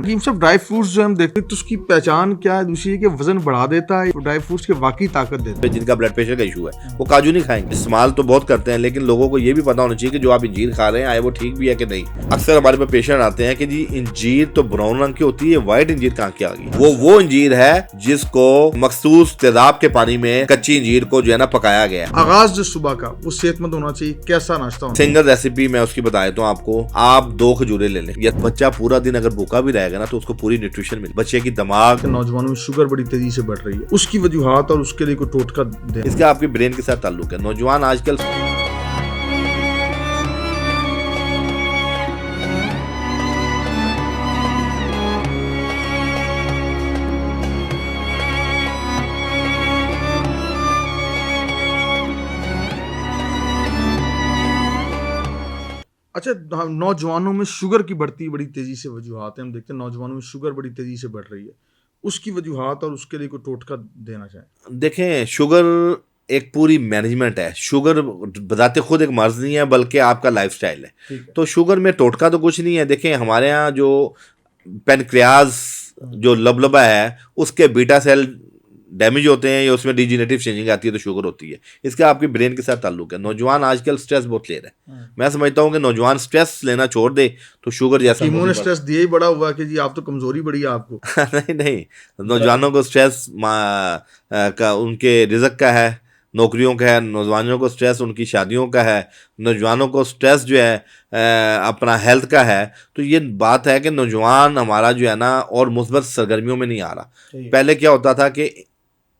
हकीम साहब, dry fruits जो हम देखते हैं तो उसकी पहचान क्या है? दूसरी है कि वजन बढ़ा देता है, ड्राई फ्रूट्स के वाकई ताकत देता है। जिनका ब्लड प्रेशर का इशू है वो काजू नहीं खाएंगे। इस्तेमाल तो बहुत करते हैं, लेकिन लोगों को ये भी पता होना चाहिए कि जो आप इंजीर खा रहे हैं आए वो ठीक भी है कि नहीं। अक्सर हमारे पास पेशेंट आते हैं कि जी इंजीर तो ब्राउन रंग की होती है, व्हाइट इंजीर कहाँ की आ गई। वो इंजीर है जिसको मखसूस तेजाब के पानी में कच्ची इंजीर को जो है ना पकाया गया है। आगाज जो सुबह का वो सेहतमंद होना चाहिए, कैसा नाश्ता होना? सिंगल रेसिपी मैं उसकी बता देता हूँ आपको। आप 2 खजूरें ले लें, या बच्चा पूरा दिन अगर भूखा भी रहेगा ना तो उसको पूरी न्यूट्रिशन मिले। बच्चे की दिमाग, नौजवानों में शुगर बड़ी तेजी से बढ़ रही है, उसकी वजूहात और उसके लिए कोई टोटका दें। इसका आपके ब्रेन के साथ ताल्लुक है। नौजवान आजकल अच्छा, नौजवानों में शुगर की बढ़ती बड़ी तेजी से वजूहात है, हम देखते हैं नौजवानों में शुगर बड़ी तेजी से बढ़ रही है, उसकी वजूहात और उसके लिए कोई टोटका देना चाहें। देखें, शुगर एक पूरी मैनेजमेंट है। शुगर बताते खुद एक मर्ज नहीं है, बल्कि आपका लाइफस्टाइल है। तो शुगर में टोटका तो कुछ नहीं है। देखें, हमारे यहाँ जो पेनक्रियाज जो लबलबा है उसके बीटा सेल डैमेज होते हैं या उसमें डिजेनरेटिव चेंजिंग आती है तो शुगर होती है। इसका आपके ब्रेन के साथ ताल्लुक है। नौजवान आजकल स्ट्रेस बहुत ले रहे हैं। मैं समझता हूँ कि नौजवान स्ट्रेस लेना छोड़ दे तो शुगर जैसा इम्यून स्ट्रेस दिया ही बड़ा हुआ कि जी आप तो कमजोरी बड़ी है आपको। नहीं, नौजवानों को स्ट्रेस का उनके रिज़्क का है, नौकरियों का है। नौजवानों को स्ट्रेस उनकी शादियों का है। नौजवानों को स्ट्रेस जो है अपना हेल्थ का है। तो ये बात है कि नौजवान हमारा जो है ना और मुस्बत सरगर्मियों में नहीं आ रहा। पहले क्या होता था कि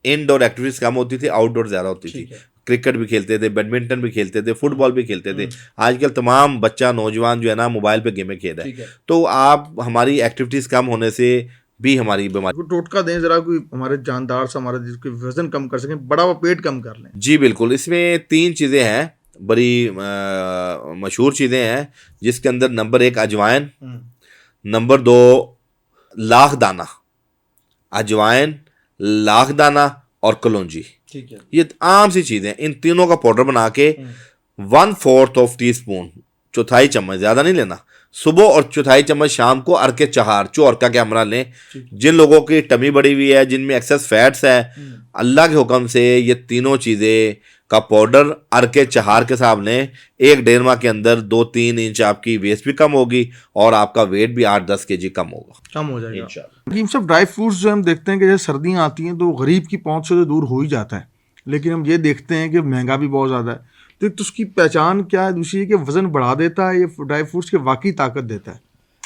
इनडोर एक्टिविटीज कम होती थी, आउटडोर ज़्यादा होती थी। क्रिकेट भी खेलते थे, बैडमिंटन भी खेलते थे, फुटबॉल भी खेलते थे। आजकल तमाम बच्चा नौजवान जो है ना मोबाइल पे गेमें खेल रहा है। तो आप हमारी एक्टिविटीज़ कम होने से भी हमारी बीमारी। टोटका दें जरा, कोई हमारे जानदार से हमारा जिसके वजन कम कर सकें, बड़ा हुआ पेट कम कर लें। जी बिल्कुल, इसमें 3 चीज़ें हैं, बड़ी मशहूर चीज़ें हैं, जिसके अंदर नंबर 1 अजवाइन, नंबर 2 लाख दाना। अजवाइन, लाख दाना और कलौंजी, ठीक है, ये आम सी चीज़ें। इन तीनों का पाउडर बना के 1/4 टीस्पून, चौथाई चम्मच, ज़्यादा नहीं लेना, सुबह और चौथाई चम्मच शाम को अर्के चहार चौरका के हमरा लें। जिन लोगों की टमी बढ़ी हुई है, जिनमें एक्सेस फैट्स है, अल्लाह के हुक्म से ये तीनों चीज़ें का पाउडर अर्के चहार के साथ लें। 1-1.5 माह के अंदर 2-3 इंच आपकी वेस्ट भी कम होगी और आपका वेट भी 8-10 kg कम होगा, कम हो जाएगा। हकीम साहब, ड्राई फ्रूट्स जो हम देखते हैं कि जैसे सर्दियाँ आती हैं तो गरीब की पहुंच से तो दूर हो ही जाता है, लेकिन हम ये देखते हैं कि महंगा भी बहुत ज़्यादा है। तो एक तो उसकी पहचान क्या है? दूसरी है कि वजन बढ़ा देता है, ये ड्राई फ्रूट्स के वाकई ताकत देता है,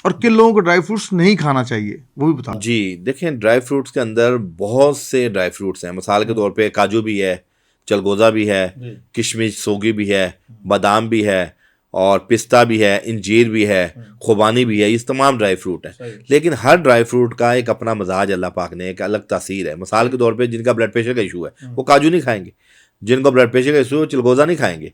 और किन लोगों को ड्राई फ्रूट्स नहीं खाना चाहिए वो भी बता। जी देखें, ड्राई फ्रूट्स के अंदर बहुत से ड्राई फ्रूट्स हैं। मिसाल के तौर पे काजू भी है, चलगोज़ा भी है, किशमिश सोगी भी है, बादाम भी है, और पिस्ता भी है, इंजीर भी है, खुबानी भी है। ये तमाम ड्राई फ्रूट है। लेकिन हर ड्राई फ्रूट का एक अपना मजाज अल्लाह पाक ने एक अलग तासीर है। मिसाल के तौर पे जिनका ब्लड प्रेशर का इशू है वो काजू नहीं खाएंगे, जिनको ब्लड प्रेशर का इशू है चिलगोज़ा नहीं खाएंगे।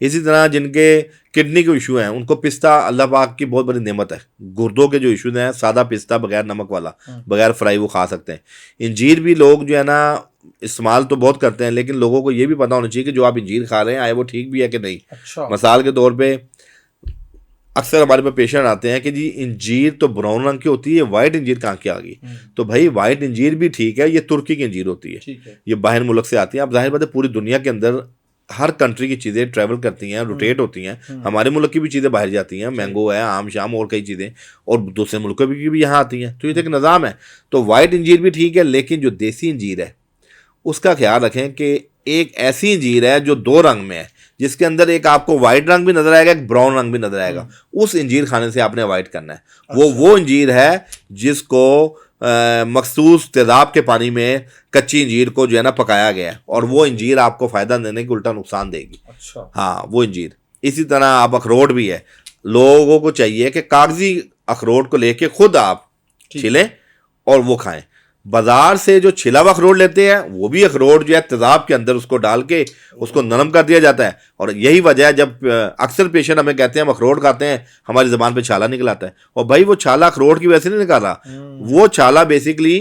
इसी तरह जिनके किडनी के इशू हैं उनको पिस्ता अल्लाह पाक की बहुत बड़ी नेमत है। गुर्दों के जो इशू हैं, सादा पिस्ता बगैर नमक वाला, बगैर फ्राई, वो खा सकते हैं। इंजीर भी लोग जो है ना इस्तेमाल तो बहुत करते हैं, लेकिन लोगों को ये भी पता होना चाहिए कि जो आप इंजीर खा रहे हैं आए वो ठीक भी है कि नहीं। अच्छा। मिसाल के तौर पे अक्सर हमारे पास पेशेंट आते हैं कि जी इंजीर तो ब्राउन रंग की होती है, वाइट इंजीर कहाँ की आ गई। तो भाई वाइट इंजीर भी ठीक है, ये तुर्की की इंजीर होती है, ये बाहर मुल्क से आती है। अब जाहिर बात है पूरी दुनिया के अंदर हर कंट्री की चीज़ें ट्रैवल करती हैं, रोटेट होती हैं। हमारे मुल्क की भी चीज़ें बाहर जाती हैं, मैंगो है, आम शाम और कई चीज़ें, और दूसरे मुल्कों की भी यहाँ आती हैं। तो ये एक निज़ाम है। तो वाइट इंजीर भी ठीक है, लेकिन जो देसी इंजीर है उसका ख्याल रखें कि एक ऐसी इंजीर है जो 2 रंग में है, जिसके अंदर एक आपको वाइट रंग भी नजर आएगा, एक ब्राउन रंग भी नजर आएगा। उस इंजीर खाने से आपने अवॉइड करना है। वो इंजीर है जिसको मखसूस तेजाब के पानी में कच्ची इंजीर को जो है ना पकाया गया है, और वो इंजीर आपको फ़ायदा देने की उल्टा नुकसान देगी। अच्छा। हाँ, वो इंजीर। इसी तरह आप अखरोट भी है। लोगों को चाहिए कि कागजी अखरोट को लेके खुद आप छिलें और वो खाएं। बाजार से जो छिला हुआ अखरोट लेते हैं वो भी अखरोट जो है तेजाब के अंदर उसको डाल के उसको नरम कर दिया जाता है। और यही वजह है जब अक्सर पेशेंट हमें कहते हैं हम अखरोट खाते हैं, हमारी ज़बान पे छाला निकल आता है। और भाई वो छाला अखरोट की वजह से नहीं निकल रहा, वो छाला बेसिकली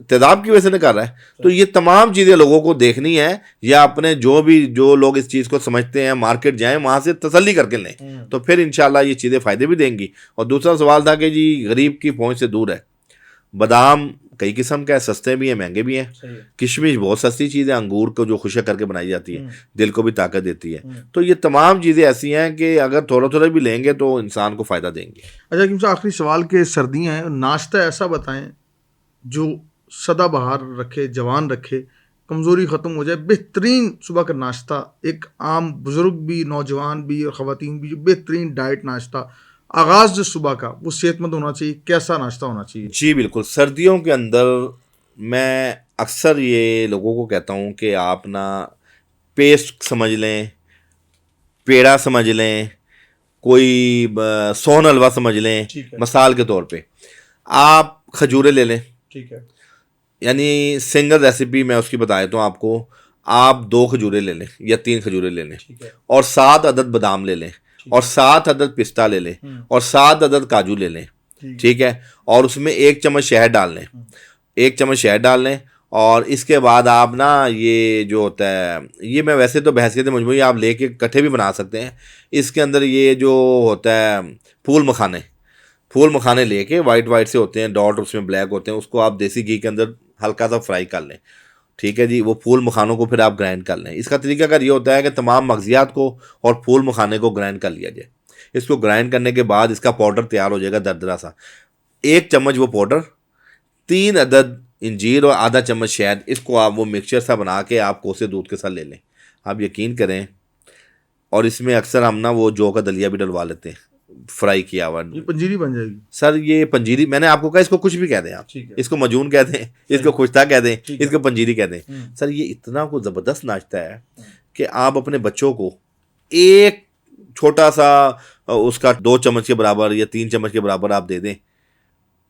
तेजाब की वजह से निकल रहा है। तो ये तमाम चीज़ें लोगों को देखनी है, या अपने जो लोग इस चीज़ को समझते हैं मार्केट जाएं, वहाँ से तसल्ली करके लें, तो फिर इंशाल्लाह ये चीज़ें फ़ायदे भी देंगी। और दूसरा सवाल था कि जी गरीब की पहुँच से दूर है। बादाम कई किस्म का है, सस्ते भी हैं महंगे भी हैं। किशमिश बहुत सस्ती चीज़ है, अंगूर को जो खुशक करके बनाई जाती है, दिल को भी ताकत देती है। तो ये तमाम चीज़ें ऐसी हैं कि अगर थोड़ा थोड़ा भी लेंगे तो इंसान को फ़ायदा देंगे। अच्छा हकीम साहब, आखिरी सवाल के सर्दियाँ हैं, नाश्ता ऐसा बताएं जो सदाबहार रखे, जवान रखे, कमज़ोरी ख़त्म हो जाए, बेहतरीन सुबह का नाश्ता, एक आम बुज़ुर्ग भी, नौजवान भी और ख़वातीन भी, जो बेहतरीन डाइट नाश्ता आगाज़ जो सुबह का वो सेहतमंद होना चाहिए, कैसा नाश्ता होना चाहिए? जी बिल्कुल, सर्दियों के अंदर मैं अक्सर ये लोगों को कहता हूँ कि आप ना पेस्ट समझ लें, पेड़ा समझ लें, कोई सोन हलवा समझ लें, मसाल के तौर पे आप खजूरें ले लें। ठीक है। यानी सिंगल रेसिपी मैं उसकी बता देता हूँ आपको। आप 2 खजूरें ले लें या 3 खजूरें ले लें, और 7 अदद बादाम ले लें, और 7 अदद पिस्ता ले लें, और 7 अदद काजू ले लें। ठीक है। और उसमें 1 चम्मच शहद डाल लें, 1 चम्मच शहद डाल लें। और इसके बाद आप ना ये जो होता है, ये मैं वैसे तो बहसियत मजमूई आप लेके इकट्ठे भी बना सकते हैं। इसके अंदर ये जो होता है फूल मखाने लेके वाइट से होते हैं, डॉट उसमें ब्लैक होते हैं, उसको आप देसी घी के अंदर हल्का सा फ्राई कर लें। ठीक है जी। वो फूल मखानों को फिर आप ग्राइंड कर लें। इसका तरीका अगर ये होता है कि तमाम मगजियात को और फूल मखाने को ग्राइंड कर लिया जाए। इसको ग्राइंड करने के बाद इसका पाउडर तैयार हो जाएगा दरदरा सा। 1 चम्मच वो पाउडर, 3 अदद इंजीर और आधा चम्मच शहद, इसको आप वो मिक्सचर सा बना के आप कोसे दूध के साथ ले लें। आप यकीन करें, और इसमें अक्सर हम ना वो जौ का दलिया भी डलवा लेते हैं, फ्राई किया हुआ। ये पंजीरी बन जाएगी सर ये पंजीरी, मैंने आपको कहा इसको कुछ भी कह दें आप, इसको मजून कह दें, इसको खुश्ता कह दें, इसको पंजीरी कह दें। सर ये इतना को ज़बरदस्त नाश्ता है कि आप अपने बच्चों को एक छोटा सा उसका 2 चम्मच के बराबर या 3 चम्मच के बराबर आप दे दें,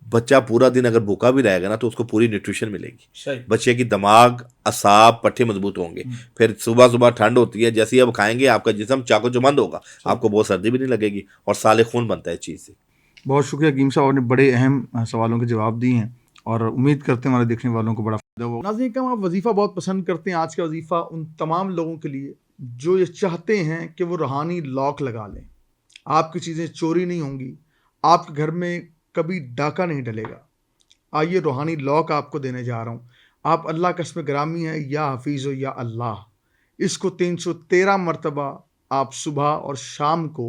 बच्चा पूरा दिन अगर भूखा भी रहेगा ना तो उसको पूरी न्यूट्रिशन मिलेगी। बच्चे की दिमाग, असाब, पट्टे मजबूत होंगे। फिर सुबह सुबह ठंड होती है, जैसे ही अब खाएंगे आपका जिस्म चाको चुमंद होगा, आपको बहुत सर्दी भी नहीं लगेगी और साले खून बनता है इस चीज़ से। बहुत शुक्रिया हकीम साहब, आपने बड़े अहम सवालों के जवाब दिए हैं और उम्मीद करते हैं हमारे देखने वालों को बड़ा फायदा होगा। नाज़रीन का आप वजीफ़ा बहुत पसंद करते हैं। आज का वजीफ़ा उन तमाम लोगों के लिए जो ये चाहते हैं कि वो रूहानी लॉक लगा लें, आपकी चीज़ें चोरी नहीं होंगी, आपके घर में कभी डाका नहीं डलेगा। आइए रूहानी लॉक आपको देने जा रहा हूँ। आप अल्लाह का इसमें ग्रामी है या हफीज़ या अल्लाह, इसको 313 मरतबा आप सुबह और शाम को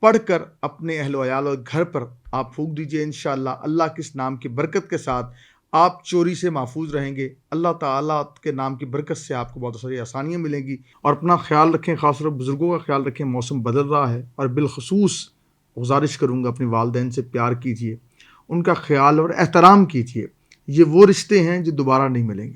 पढ़कर अपने अहल वयाल और घर पर आप फूंक दीजिए। इंशाअल्लाह अल्लाह के इस नाम की बरकत के साथ आप चोरी से महफूज रहेंगे। अल्लाह ताला के नाम की बरकत से आपको बहुत सारी आसानियाँ मिलेंगी। और अपना ख्याल रखें, ख़ासतौर पर बुज़ुर्गों का ख्याल रखें। मौसम बदल रहा है और बिलखसूस गुजारिश करूँगा अपने वालिदैन से प्यार कीजिए, उनका ख्याल और एहतराम कीजिए। ये वो रिश्ते हैं जो दोबारा नहीं मिलेंगे।